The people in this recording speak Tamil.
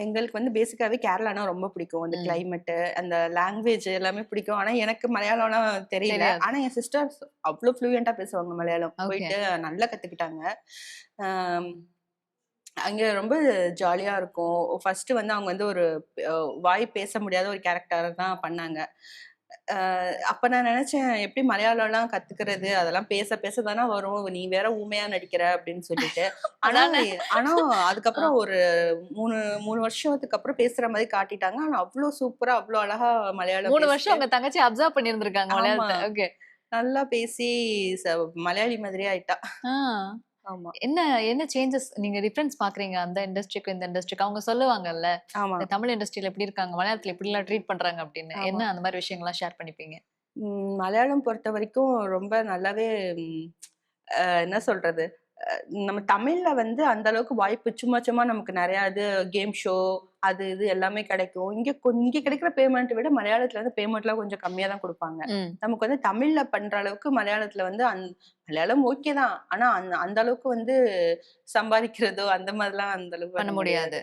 எங்களுக்கு வந்து பேசிக்காவே கேரளானா ரொம்ப பிடிக்கும். அந்த ம். கிளைமேட்டு, அந்த லாங்குவேஜ் எல்லாமே பிடிக்கும். ஆனா எனக்கு மலையாளம்லாம் தெரியல. தெரியாது. ஆனா என் சிஸ்டர்ஸ் அவ்ளோ ஃப்ளூயன்ட்டா பேசுவாங்க மலையாளம். ஓகே. போயிட்டு நல்லா கத்துக்கிட்டாங்க. அம் அங்க ரொம்ப ஜாலியா இருக்கும். ஃபர்ஸ்ட்டு வந்து அவங்க வந்து ஒரு அ வாய் பேச முடியாத ஒரு கேரக்டர் தான் பண்ணாங்க. அப்ப நான் நெனச்சேன், "எப்படி மலையாளம்லாம் கத்துக்கிறது? அதெல்லாம் பேச பேச தானே வரும். நீ வேற ஊமையா நடிக்கிற" அப்படின்னு சொல்லிட்டு. ஆனா அதானே. ஆனா ஆ. அதுக்கப்புறம் ஒரு 3, 3 வருஷத்துக்கு அப்புறம் பேசுற மாரி காட்டிட்டாங்க. ஆனா அவ்ளோ சூப்பரா, அவ்ளோ அழகா மலையாளம் 3 வருஷம் பேசிட்டு உங்க தங்கச்சி அப்சர்வ் பண்ணியிருந்திருக்காங்க ஆமா. மலையாளத்த. ஓகே. நல்லா பேசி மலையாளி மாதிரியே ஆயிட்டா. ஆ. ஆமா, என்ன என்ன சேஞ்சஸ் நீங்க டிஃபரன்ஸ் பார்க்குறீங்க அந்த இண்டஸ்ட்ரிக்கும், இந்த இண்டஸ்ட்ரிக்கும்? அவங்க சொல்லுவாங்கல்ல, ஆமா, இந்த தமிழ் இண்டஸ்ட்ரியில இப்படி இருக்காங்க, மலையாளத்தில இப்படிலாம் ட்ரீட் பண்றாங்க அப்படின்னு. ஆமா. என்ன அந்த மாரி விஷயங்கள்லாம் ஷேர் பண்ணிப்பீங்க? மலையாளம் பொறுத்தவரைக்கும் ரொம்ப நல்லாவே ம் என்ன சொல்றது? நம்ம தமிழ்ல வந்து அந்த அளவுக்கு வாய்ப்பு சும்மா சும்மா நமக்கு நெறையா இது கேம் ஷோ அது இது எல்லாமே கிடைக்கும். இங்க கிடைக்கிற பேமெண்ட் விட மலையாளத்துல வந்து பேமெண்ட்லாம் கொஞ்சம் கம்மியா தான் குடுப்பாங்க. ம். நமக்கு வந்து தமிழ்ல பண்ற அளவுக்கு மலையாளத்துல வந்து மலையாளம் ஓகே தான். ஆனா அந்த அந்த அளவுக்கு வந்து சம்பாதிக்கிறதோ அந்த மாதிரிலாம் அந்த அளவுக்கு பண்ண பண்ண முடியாது. முடியாது.